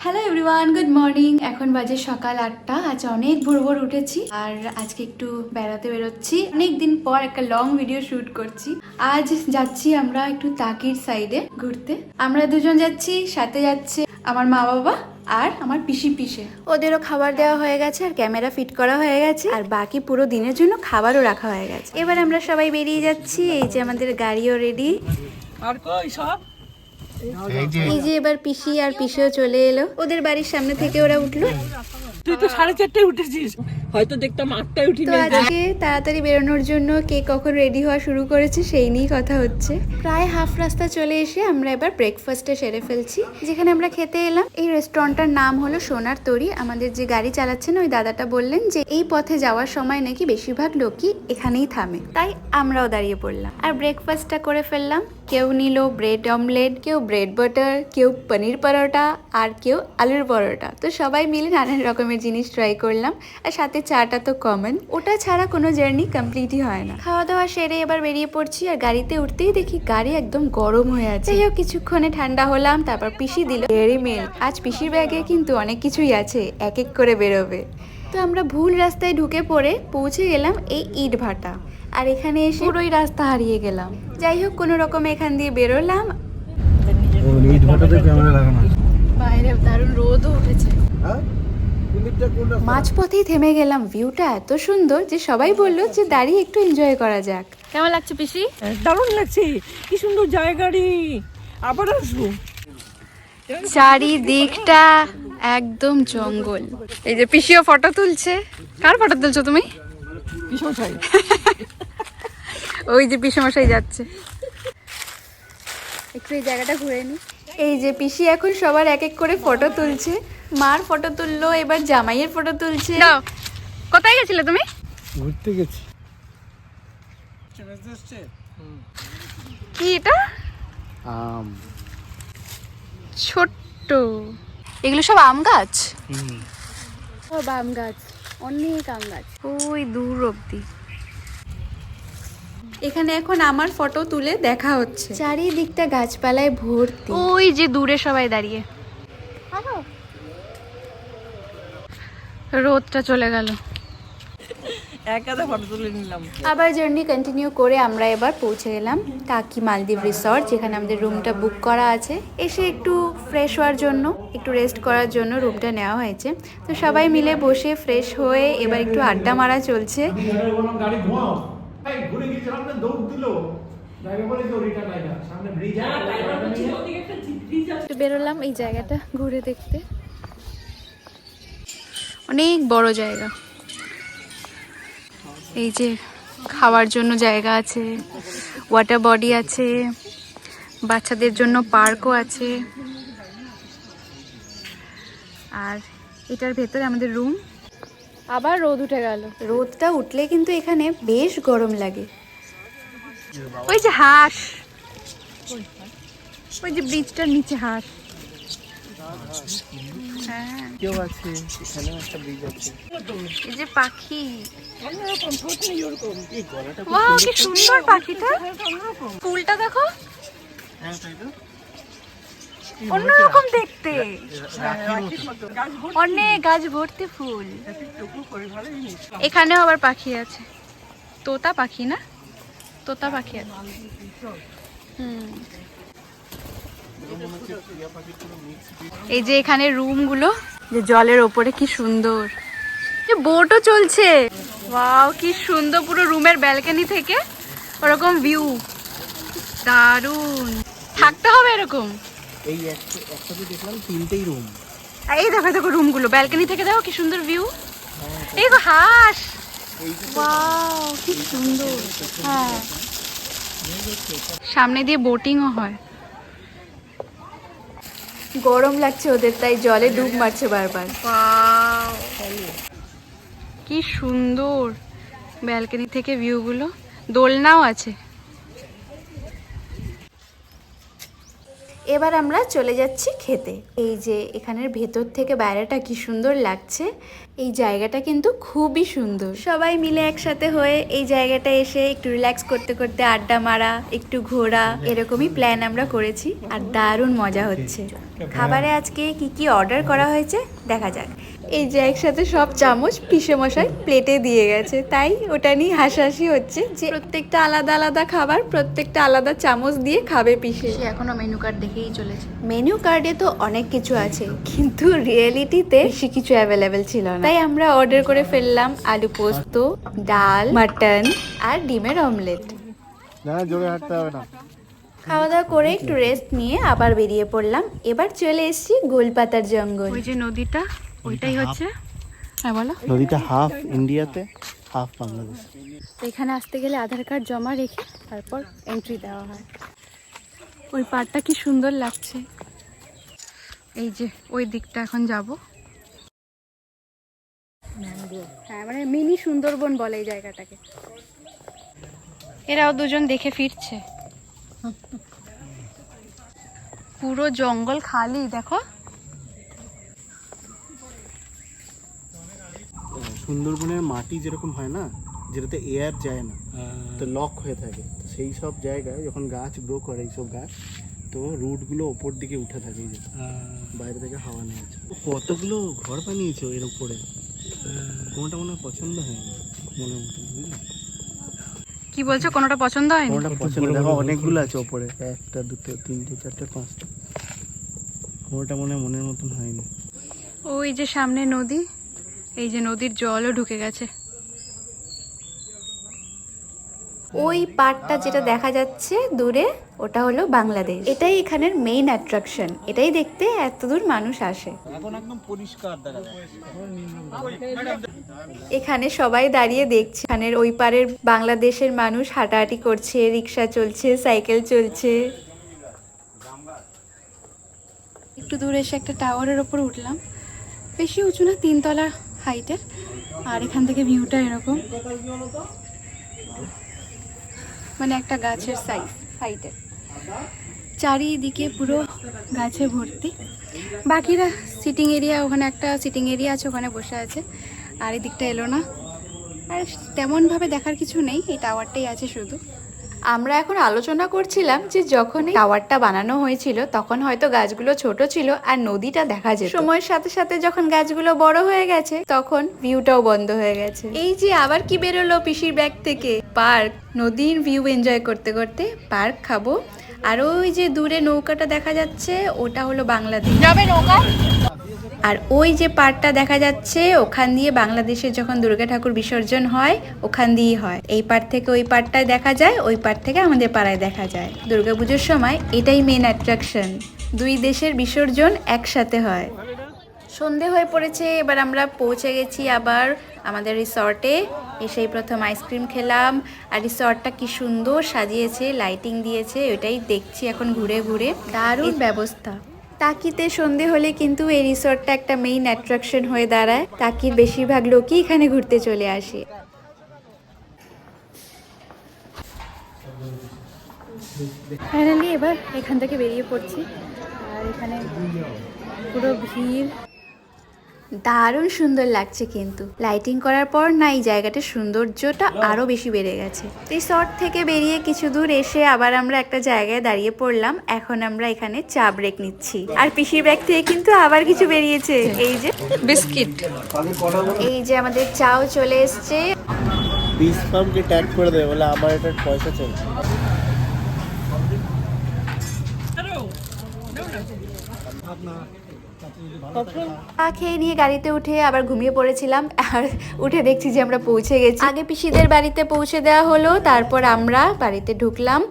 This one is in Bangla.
Hello everyone, good morning. এখন বাজে সকাল 8টা। আজ অনেক ভোর ভোর উঠেছি আর আজকে একটু বেড়াতে বেরোচ্ছি। অনেকদিন পর একটা লং ভিডিও শুট করছি। আজ যাচ্ছি আমরা একটু তাকির সাইডে ঘুরতে। আমরা দুজন যাচ্ছি, সাথে যাচ্ছে আমার মা বাবা আর আমার পিসি পিসে। ওদেরও খাবার দেওয়া হয়ে গেছে আর ক্যামেরা ফিট করা হয়ে গেছে আর বাকি পুরো দিনের জন্য খাবারও রাখা হয়ে গেছে। এবার আমরা সবাই বেরিয়ে যাচ্ছি। এই যে আমাদের গাড়িও রেডি। আর কই সব এই যে এবার পিসি আর পিসেও চলে এলো। ওদের বাড়ির সামনে থেকে ওরা উঠলো। তুই তো 4:30টায় উঠেছিস, হয়তো দেখতাম 8টায় উঠি। তো আজকে তাড়াতাড়ি বেরোনোর জন্য কে কখন রেডি হওয়া শুরু করেছে সেই নিয়েই কথা হচ্ছে। প্রায় হাফ রাস্তা চলে এসে আমরা এবার ব্রেকফাস্টে সেরে ফেলছি। যেখানে আমরা খেতে এলাম, এই রেস্টুরেন্টটার নাম হলো সোনার তরী। আমাদের যে গাড়ি চালাচ্ছেন ওই দাদাটা বললেন যে এই পথে যাওয়ার সময় নাকি বেশিরভাগ লোকই এখানেই থামে, তাই আমরাও দাঁড়িয়ে পড়লাম আর ব্রেকফাস্টটা করে ফেললাম। কেউ নিল ব্রেড অমলেট, কেউ ব্রেড বাটার, কেউ পনির পরোটা আর কেউ আলুর পরোটা। তো সবাই মিলে নানান রকমের জিনিস ট্রাই করলাম আর সাথে চাটা তো কমন, ওটা ছাড়া কোনো জার্নি কমপ্লিটই হয় না। খাওয়া দাওয়া সেরে এবার বেরিয়ে পড়ছি আর গাড়িতে উঠতেই দেখি গাড়ি একদম গরম হয়ে আছে। যাই হোক কিছুক্ষণে ঠান্ডা হলাম, তারপর পিসি দিল ডেয়ারি মিল্ক। আজ পিসির ব্যাগে কিন্তু অনেক কিছুই আছে, এক এক করে বেরোবে। তো আমরা ভুল রাস্তায় ঢুকে পড়ে পৌঁছে গেলাম এই ইট ভাটা আর এখানে এসে পুরোই রাস্তা হারিয়ে গেলাম। যাই হোক কোনো রকমে এখান দিয়ে বেরোলাম। বাইরে দারুণ রোদও উঠেছে। মাঝপথেই থেমে গেলাম। ভিউটা এত সুন্দর যে সবাই বললো যে দাঁড়িয়ে একটু এনজয় করা যাক। কেমন লাগছে পিসি? দারুণ লাগছে, কি সুন্দর জায়গাটি। আবার আসবো। চারিদিকটা একদম জঙ্গল। এই যে পিসিও ফটো তুলছে। কার ফটো তুলছো তুমি? পিসমশাই। ওই যে পিসমশাই যাচ্ছে। একটু এই জায়গাটা ঘুরে নি। এই যে পিসি এখন সবার এক এক করে ফটো তুলছে। মার ফটো তুললো, এবার জামাইয়ের ফটো তুলছে। কোথায় গেছিলে তুমি? ঘুরতে গেছি। কি এটা? আম। ছোট্ট। এগুলো সব আম গাছ? সব আম গাছ, অনেক আম গাছ ওই দূর অব্দি। এখানে এখন আমার ফটো তুলে দেখা হচ্ছে। চারিদিকটা গাছপালায় ভর্তি। ওই যে দূরে সবাই দাঁড়িয়ে। রোদটা চলে গেল। একাদা ফটো তুলে নিলাম। আবার জার্নি কন্টিনিউ করে আমরা এবার পৌঁছে গেলাম টাকি মালদ্বীপ রিসর্ট, যেখানে আমাদের রুমটা বুক করা আছে। এসে একটু ফ্রেশ হওয়ার জন্য, একটু রেস্ট করার জন্য রুমটা নেওয়া হয়েছে। তো সবাই মিলে বসে ফ্রেশ হয়ে এবার একটু আড্ডা মারা চলছে। বেরোলাম এই জায়গাটা ঘুরে দেখতে। অনেক বড় জায়গা। এই যে খাওয়ার জন্য জায়গা আছে, ওয়াটার বডি আছে, বাচ্চাদের জন্য পার্কও আছে। আর এটার ভেতরে আমাদের রুম। আবার রোদ উঠে গেল। রোদটা উঠলে কিন্তু এখানে বেশ গরম লাগে। ওই যে হাঁস, ওই যে ব্রিজটার নিচে হাঁস। হ্যাঁ, কেউ আছে, এখানে একটা ব্রিজ আছে। এই যে পাখি। অন্যরকম, প্রথমেই ওরকম। এই গলাটা ওয়াও, কি সুন্দর পাখিটা। ফুলটা দেখো, হ্যাঁ তাই তো। অন্যরকম দেখতে। রাখির মতো। অনেক গাছ ভর্তি ফুল। টুকু করে ভালো জিনিস। এখানেও আবার পাখি আছে, তোতা পাখি না? তোতা পাখি আছে। এই যে এখানে রুমগুলো, যে জলের ওপরে কি সুন্দর, যে বোটও চলছে। ওয়াও, কি সুন্দর, পুরো রুমের ব্যালকনি থেকে ওরকম ভিউ। দারুণ, থাকতে হবে এরকম। এই একসাথে দেখলাম 3টেই রুম। এই দেখো দেখো রুমগুলো, ব্যালকনি থেকে দেখো কি সুন্দর ভিউ। এই গো হাঁস, ওয়াও কি সুন্দর। হ্যাঁ, সামনে দিয়ে বোটিংও হয়। গরম লাগছে ওদের, তাই জলে ডুব মারছে বারবার। কি সুন্দর ব্যালকনি থেকে ভিউগুলো। দোলনাও আছে। এবার আমরা চলে যাচ্ছি খেতে। এই যে এখানের ভেতর থেকে বাইরেটা কি সুন্দর লাগছে। এই জায়গাটা কিন্তু খুবই সুন্দর। সবাই মিলে একসাথে হয়ে এই জায়গাটা এসে একটু রিল্যাক্স করতে করতে আড্ডা মারা, একটু ঘোরা, এরকমই প্ল্যান আমরা করেছি। আর দারুণ মজা হচ্ছে। খাবারে আজকে কি কি অর্ডার করা হয়েছে দেখা যাক। এই যে একসাথে সব চামচ পিসে মশাই প্লেটে দিয়ে গেছে, তাই ওটা নিয়ে হাসাহাসি হচ্ছে যে প্রত্যেকটা আলাদা আলাদা খাবার প্রত্যেকটা আলাদা চামচ দিয়ে খাবে পিসে। এখনো মেনু কার্ড দেখেই চলেছে। মেনু কার্ডে তো অনেক কিছু আছে, কিন্তু রিয়েলিটিতে বেশি কিছু অ্যাভেলেবেল ছিল না, তাই আমরা অর্ডার করে ফেললাম আলু পোস্ত, ডাল, মাটন আর ডিমের অমলেট। না জোরে হাঁটতে হবে না। খাওয়া দাওয়া করে একটু রেস্ট নিয়ে আবার বেরিয়ে পড়লাম। এবার চলে এসেছি গোলপাতার জঙ্গল। ওই যে নদীটা, ওইটাই হচ্ছে। হ্যাঁ বলো। নদীটা হাফ ইন্ডিয়াতে হাফ বাংলাদেশ। এখানে আসতে গেলে আধার কার্ড জমা রেখে তারপর এন্ট্রি দেওয়া হয়। ওই পাড়টা কি সুন্দর লাগছে। এই যে ওই দিকটা এখন যাব। হ্যাঁ মানে মিনি সুন্দরবন বলে এই জায়গাটাকে। এরাও দুজন দেখে ফিরছে। পুরো জঙ্গল খালি দেখো। সুন্দরবনের মাটি যেরকম হয় না, যেটাতে এয়ার যায় না, তো লক হয়ে থাকে, তো সেই সব জায়গায় যখন গাছ গ্রো করে এইসব গাছ, তো রুটগুলো ওপর দিকে উঠে থাকে, এই যে বাইরে থেকে হাওয়া নেওয়া যায়। কতগুলো ঘর বানিয়েছে এর উপরে, কোনটা মনে হয় পছন্দ হয়নি মনের মতন, বুঝলি? কি বলছো, কোনোটা পছন্দ হয়নি? কোনটা পছন্দ, দেখো অনেকগুলো আছে ওপরে, একটা দুটো তিনটে চারটে পাঁচটা, কোনটা মনে হয় মনের মতন হয়নি। ওই যে সামনে নদী, এই যে নদীর জলও ঢুকে গেছে। ওই পাড়টা যেটা দেখা যাচ্ছে দূরে, ওটা হলো বাংলাদেশ। এটাই এখানের মেইন অ্যাট্রাকশন, এটাই দেখতে এত দূর মানুষ আসে। এখন একদম পরিষ্কার দেখা যায়। এখানে সবাই দাঁড়িয়ে দেখছে। এখানের ওই পারের বাংলাদেশের মানুষ হাঁটাহাঁটি করছে, রিক্সা চলছে, সাইকেল চলছে। একটু দূরে এসে একটা টাওয়ারের ওপর উঠলাম, বেশি উঁচু না, 3 তলা হাইটের। আর এখান থেকে ভিউটা এরকম, মানে একটা গাছের সাইজ হাইটের, চারিদিকে পুরো গাছে ভর্তি। বাকিরা সিটিং এরিয়া, ওখানে একটা সিটিং এরিয়া আছে, ওখানে বসে আছে। আর এই দিকটা এলো না, আর তেমনভাবে দেখার কিছু নেই, এই টাওয়ারটাই আছে শুধু। আমরা এখন আলোচনা করছিলাম যে যখন এই টাওয়ারটা বানানো হয়েছিল তখন হয়তো গাছগুলো ছোট ছিল আর নদীটা দেখা যেত। সময়ের সাথে সাথে যখন গাছগুলো বড় হয়ে গেছে তখন ভিউটাও বন্ধ হয়ে গেছে। এই যে আবার কি বেরোলো পিসির ব্যাগ থেকে, পার্ক। নদীর ভিউ এনজয় করতে করতে পার্ক খাবো। আর ওই যে দূরে নৌকাটা দেখা যাচ্ছে, ওটা হলো বাংলাদেশ যাবে নৌকা। আর ওই যে পাড়টা দেখা যাচ্ছে, ওখান দিয়ে বাংলাদেশে যখন দুর্গা ঠাকুর বিসর্জন হয় ওখান দিয়েই হয়। এই পাড় থেকে ওই পাড়টায় দেখা যায়, ওই পাড় থেকে আমাদের পাড়ায় দেখা যায়। দুর্গাপুজোর সময় এটাই মেন অ্যাট্রাকশন, দুই দেশের বিসর্জন একসাথে হয়। সন্ধে হয়ে পড়েছে, এবার আমরা পৌঁছে গেছি আবার আমাদের রিসর্টে। এসেই প্রথম আইসক্রিম খেলাম। আর রিসর্টটা কি সুন্দর সাজিয়েছে, লাইটিং দিয়েছে, ওইটাই দেখছি এখন ঘুরে ঘুরে। দারুণ ব্যবস্থা। টাকিতে সন্ধে হলে কিন্তু এই রিসর্টটা একটা মেইন অ্যাট্রাকশন হয়ে দাঁড়ায়। টাকির বেশিরভাগ লোকই এখানে ঘুরতে চলে আসে। ফাইনালি এবার এখান থেকে বেরিয়ে পড়ছি। আর এখানে পুরো ভিড়, দারুণ সুন্দর লাগছে। কিন্তু লাইটিং করার পর না এই জায়গাটার সৌন্দর্যটা আরো বেশি বেড়ে গেছে। রিসর্ট থেকে বেরিয়ে কিছু দূর এসে আবার আমরা একটা জায়গায় দাঁড়িয়ে পড়লাম। এখন আমরা এখানে চা ব্রেক নিচ্ছি। আর পিসির ব্যাগ থেকে কিন্তু আবার কিছু বেরিয়েছে, এই যে বিস্কিট। এই যে আমাদের চাও চলে এসছে। বিস ফার্মকে ট্যাগ করে দেবে বলে আমার এটার পয়সা চাই। চা খেয়ে নিয়ে গাড়িতে উঠে আবার ঘুমিয়ে পড়েছিলাম। আর উঠে দেখছি যে আমরা পৌঁছে গেছি। আগে পিসিদের বাড়িতে পৌঁছে দেওয়া হলো, তারপর আমরা বাড়িতে ঢুকলাম।